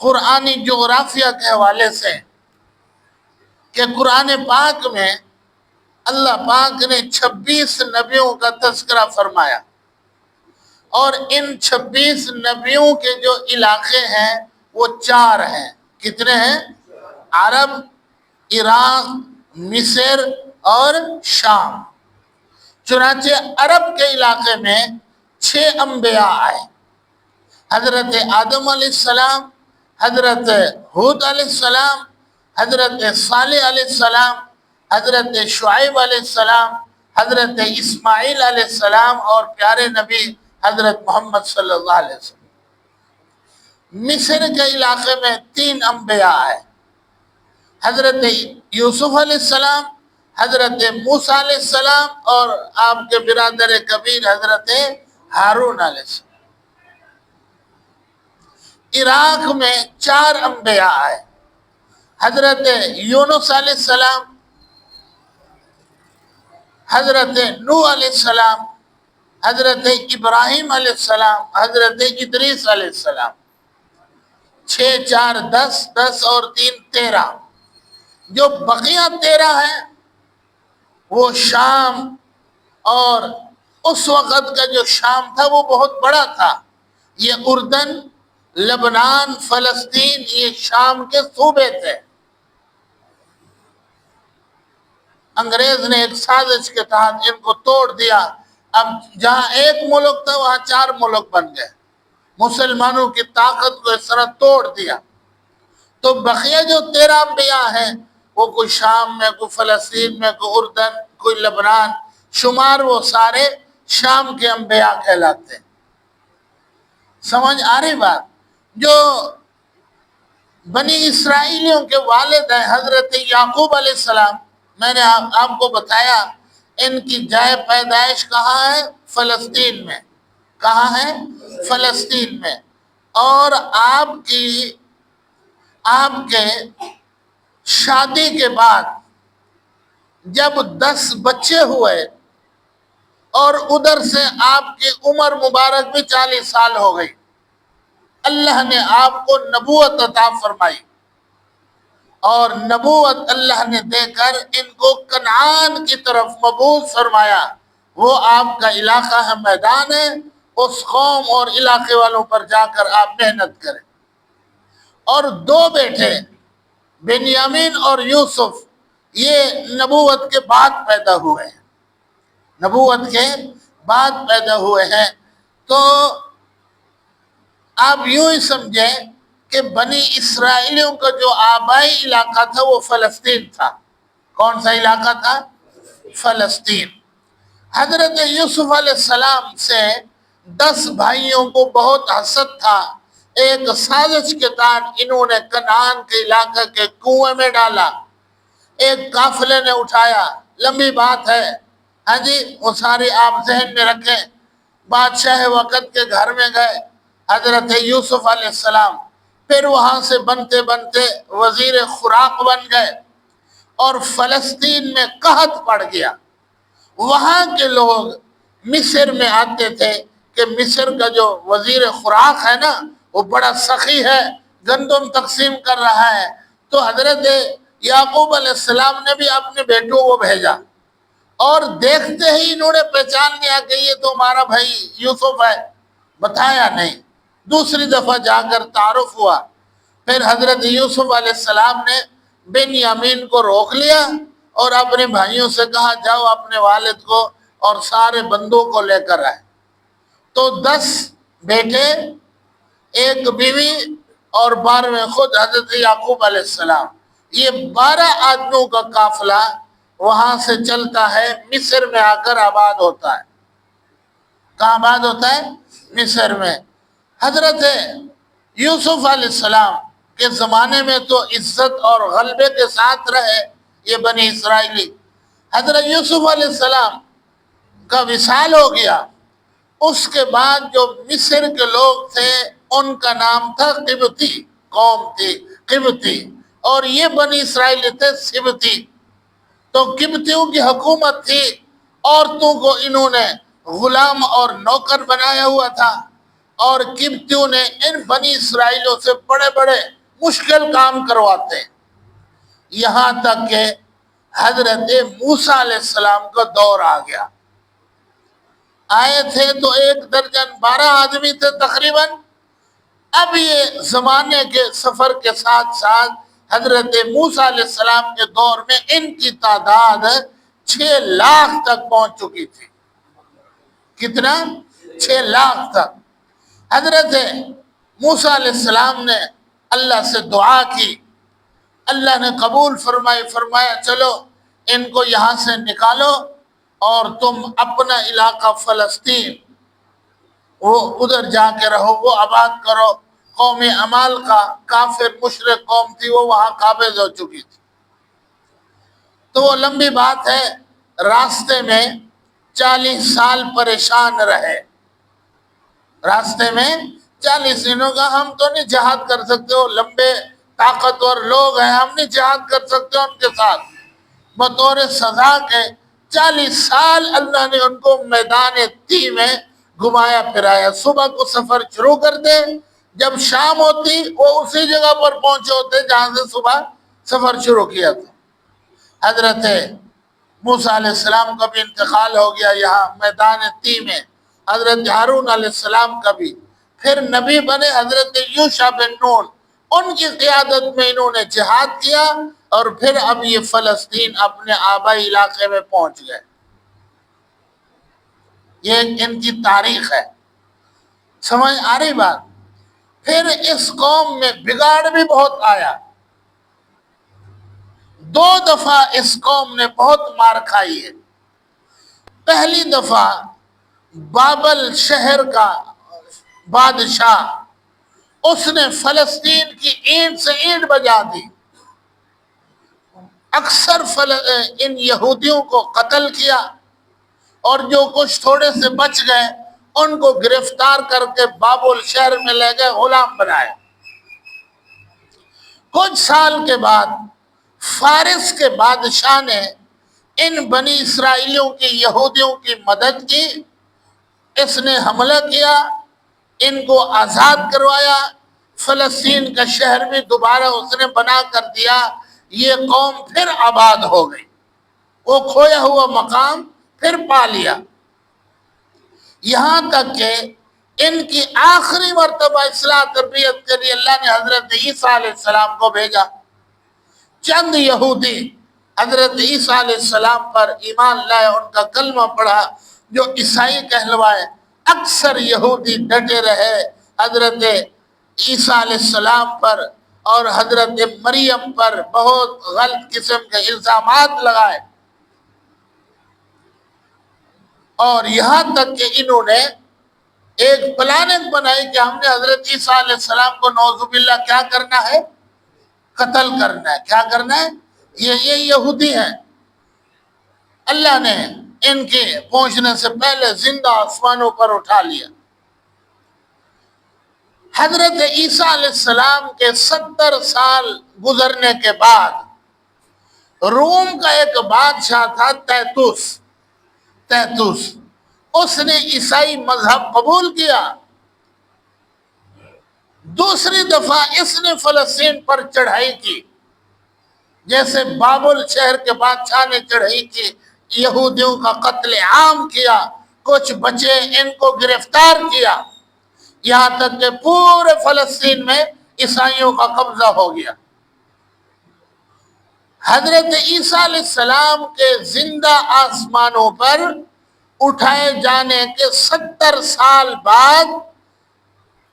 قرآنی جغرافیہ کے حوالے سے کہ قرآن پاک میں اللہ پاک نے 26 نبیوں کا تذکرہ فرمایا، اور ان 26 نبیوں کے جو علاقے ہیں وہ 4 ہیں۔ کتنے ہیں؟ عرب، عراق، مصر اور شام۔ چنانچہ عرب کے علاقے میں 6 انبیاء آئے، حضرت آدم علیہ السلام، حضرت ہود علیہ السلام، حضرت صالح علیہ السلام، حضرت شعیب علیہ السلام، حضرت اسماعیل علیہ السلام، اور پیارے نبی حضرت محمد صلی اللہ علیہ وسلم۔ مصر کے علاقے میں 3 انبیاء آئے، حضرت یوسف علیہ السلام، حضرت موسیٰ علیہ السلام، اور آپ کے برادر کبیر حضرت ہارون علیہ السلام۔ عراق میں 4 انبیاء آئے، حضرت یونس علیہ السلام، حضرت نوح علیہ السلام، حضرت ابراہیم علیہ السلام، حضرت ادریس علیہ السلام۔ 6 4 10 10 اور 3 13۔ جو بقیہ 13 ہیں وہ شام، اور اس وقت کا جو شام تھا وہ بہت بڑا تھا۔ یہ اردن، لبنان، فلسطین، یہ شام کے صوبے تھے۔ انگریز نے ایک سازش کے تحت ان کو توڑ دیا۔ اب جہاں ایک ملک تھا وہاں 4 ملک بن گئے۔ مسلمانوں کی طاقت کو اس طرح توڑ دیا۔ تو بقیہ جو 13 انبیاء ہیں وہ کوئی شام میں، کوئی فلسطین میں، کوئی اردن، کوئی لبنان، شمار وہ سارے شام کے انبیاء کہلاتے ہیں۔ سمجھ آ رہی بات؟ جو بنی اسرائیلیوں کے والد ہیں حضرت یعقوب علیہ السلام، میں نے آپ کو بتایا ان کی جائے پیدائش کہاں ہے؟ فلسطین میں۔ کہاں ہے؟ فلسطین میں۔ اور آپ کے شادی کے بعد جب 10 بچے ہوئے اور ادھر سے آپ کی عمر مبارک بھی 40 سال ہو گئی، اللہ نے آپ کو نبوت عطا فرمائی، اور نبوت اللہ نے دے کر ان کو کنعان کی طرف مبعوث فرمایا۔ وہ آپ کا علاقہ ہے، میدان ہے، اس قوم اور علاقے والوں پر جا کر آپ محنت کریں۔ اور 2 بیٹے بنیامین اور یوسف یہ نبوت کے بعد پیدا ہوئے ہیں، نبوت کے بعد پیدا ہوئے ہیں۔ تو آپ یوں ہی سمجھیں کہ بنی اسرائیلیوں کا جو آبائی علاقہ تھا وہ فلسطین تھا۔ کون سا علاقہ تھا؟ فلسطین۔ حضرت یوسف علیہ السلام سے 10 بھائیوں کو بہت حسد تھا۔ ایک سازش کے تحت انہوں نے کنعان کے علاقے کے کنویں میں ڈالا، ایک قافلے نے اٹھایا۔ لمبی بات ہے، ہاں جی، وہ ساری آپ ذہن میں رکھیں۔ بادشاہ وقت کے گھر میں گئے حضرت یوسف علیہ السلام، پھر وہاں سے بنتے بنتے وزیر خوراک بن گئے، اور فلسطین میں قحط پڑ گیا۔ وہاں کے لوگ مصر میں آتے تھے کہ مصر کا جو وزیر خوراک ہے نا وہ بڑا سخی ہے، گندم تقسیم کر رہا ہے۔ تو حضرت یعقوب علیہ السلام نے بھی اپنے بیٹوں کو بھیجا، اور دیکھتے ہی انہوں نے پہچان لیا کہ یہ تو ہمارا بھائی یوسف ہے، بتایا نہیں۔ دوسری دفعہ جا کر تعارف ہوا، پھر حضرت یوسف علیہ السلام نے بنیامین کو روک لیا اور اپنے بھائیوں سے کہا جاؤ اپنے والد کو اور سارے بندوں کو لے کر آئے۔ تو 10 بیٹے، 1 بیوی اور 12ویں خود حضرت یعقوب علیہ السلام، یہ 12 آدمیوں کا قافلہ وہاں سے چلتا ہے، مصر میں آ کر آباد ہوتا ہے۔ کہاں آباد ہوتا ہے؟ مصر میں۔ حضرت یوسف علیہ السلام کے زمانے میں تو عزت اور غلبے کے ساتھ رہے یہ بنی اسرائیلی۔ حضرت یوسف علیہ السلام کا وصال ہو گیا، اس کے بعد جو مصر کے لوگ تھے ان کا نام تھا قبطی، قوم تھی قبطی، اور یہ بنی اسرائیلی تھے سبطی۔ تو قبطیوں کی حکومت تھی، عورتوں کو انہوں نے غلام اور نوکر بنایا ہوا تھا، اور قبطیوں نے ان بنی اسرائیلوں سے بڑے بڑے مشکل کام کرواتے ہیں، یہاں تک کہ حضرت موسیٰ علیہ السلام کا دور آ گیا۔ آئے تھے تو 112 آدمی تھے تقریباً، اب یہ زمانے کے سفر کے ساتھ ساتھ حضرت موسیٰ علیہ السلام کے دور میں ان کی تعداد 6 لاکھ تک پہنچ چکی تھی۔ کتنا؟ 6 لاکھ تک۔ حضرت موسیٰ علیہ السلام نے اللہ سے دعا کی، اللہ نے قبول فرمایا چلو ان کو یہاں سے نکالو اور تم اپنا علاقہ فلسطین وہ ادھر جا کے رہو، وہ آباد کرو۔ قوم عمال کا کافر مشرک قوم تھی، وہ وہاں قابض ہو چکی تھی۔ تو وہ لمبی بات ہے، راستے میں 40 سال پریشان رہے۔ راستے میں 40 دنوں کا ہم تو نہیں جہاد کر سکتے، وہ لمبے طاقتور لوگ ہیں، ہم نہیں جہاد کر سکتے ان کے ساتھ۔ بطور سزا کے 40 سال اللہ نے ان کو میدان تی میں گھمایا پھرایا۔ صبح کو سفر شروع کر دے، جب شام ہوتی وہ اسی جگہ پر پہنچے ہوتے جہاں سے صبح سفر شروع کیا تھا۔ حضرت موسیٰ علیہ السلام کا بھی انتقال ہو گیا یہاں میدان تی میں، حضرت ہارون علیہ السلام کا بھی۔ پھر نبی بنے حضرت یوشع بن نون، ان کی قیادت میں انہوں نے جہاد کیا، اور پھر اب یہ فلسطین اپنے آبائی علاقے میں پہنچ گئے۔ یہ ان کی تاریخ ہے، سمجھ آ رہی بات؟ پھر اس قوم میں بگاڑ بھی بہت آیا۔ 2 دفعہ اس قوم نے بہت مار کھائی ہے۔ پہلی دفعہ بابل شہر کا بادشاہ، اس نے فلسطین کی اینٹ سے اینٹ بجا دی، اکثر ان یہودیوں کو قتل کیا، اور جو کچھ تھوڑے سے بچ گئے ان کو گرفتار کر کے بابل شہر میں لے گئے، غلام بنائے۔ کچھ سال کے بعد فارس کے بادشاہ نے ان بنی اسرائیلیوں کی یہودیوں کی مدد کی، اس نے حملہ کیا، ان کو آزاد کروایا، فلسطین کا شہر بھی دوبارہ اس نے بنا کر دیا۔ یہ قوم پھر آباد ہو گئی، وہ کھویا ہوا مقام پھر پا لیا، یہاں تک کہ ان کی آخری مرتبہ اصلاح تربیت کے لیے اللہ نے حضرت عیسیٰ علیہ السلام کو بھیجا۔ چند یہودی حضرت عیسیٰ علیہ السلام پر ایمان لائے، ان کا کلمہ پڑھا، جو عیسائی کہلوائے۔ اکثر یہودی ڈٹے رہے حضرت عیسیٰ علیہ السلام پر، اور حضرت مریم پر بہت غلط قسم کے الزامات لگائے، اور یہاں تک کہ انہوں نے ایک پلاننگ بنائی کہ ہم نے حضرت عیسیٰ علیہ السلام کو نعوذ باللہ کیا کرنا ہے؟ قتل کرنا ہے۔ کیا کرنا ہے؟ یہ یہودی ہیں، اللہ نے ان کے پہنچنے سے پہلے زندہ آسمانوں پر اٹھا لیا۔ حضرت عیسیٰ علیہ السلام کے 70 سال گزرنے کے بعد روم کا ایک بادشاہ تھا تیتوس، اس نے عیسائی مذہب قبول کیا۔ دوسری دفعہ اس نے فلسطین پر چڑھائی کی، جیسے بابل شہر کے بادشاہ نے چڑھائی کی، یہودیوں کا قتل عام کیا، کچھ بچے ان کو گرفتار کیا، یہاں تک کہ پورے فلسطین میں عیسائیوں کا قبضہ ہو گیا۔ حضرت عیسیٰ علیہ السلام کے زندہ آسمانوں پر اٹھائے جانے کے 70 سال بعد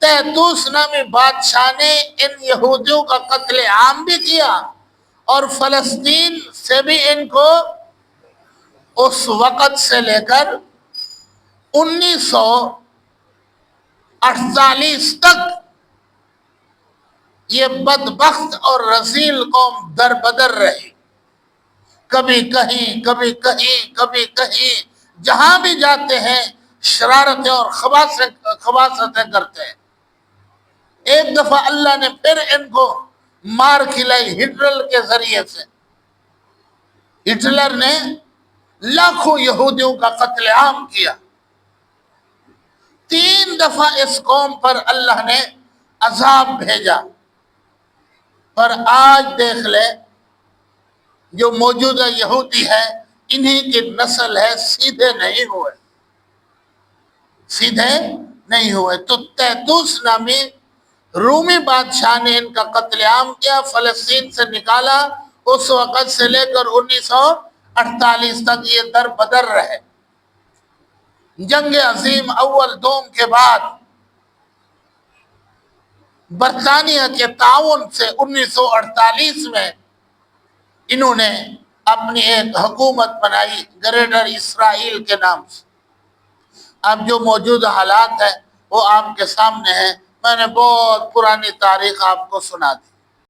تیتوس نامی بادشاہ نے ان یہودیوں کا قتل عام بھی کیا، اور فلسطین سے بھی ان کو اس وقت سے لے کر 1948 تک یہ بدبخت اور رذیل قوم در بدر رہی، کبھی کہیں کبھی کہیں کبھی کہیں، جہاں بھی جاتے ہیں شرارتیں اور خباثتیں کرتے ہیں۔ ایک دفعہ اللہ نے پھر ان کو مار کھلائی ہٹلر کے ذریعے سے۔ ہٹلر نے لاکھوں یہودیوں کا قتل عام کیا۔ 3 دفعہ اس قوم پر اللہ نے عذاب بھیجا، پر آج دیکھ لے جو موجودہ یہودی ہے انہی کی نسل ہے، سیدھے نہیں ہوئے، سیدھے نہیں ہوئے۔ تو تیتوس نامی رومی بادشاہ نے ان کا قتل عام کیا، فلسطین سے نکالا، اس وقت سے لے کر 1948 تک یہ در بدر رہے۔ جنگ عظیم اول دوم کے بعد برطانیہ کے تعاون سے 1948 میں انہوں نے اپنی ایک حکومت بنائی گریٹر اسرائیل کے نام سے۔ اب جو موجود حالات ہیں وہ آپ کے سامنے ہیں، میں نے بہت پرانی تاریخ آپ کو سنا دی۔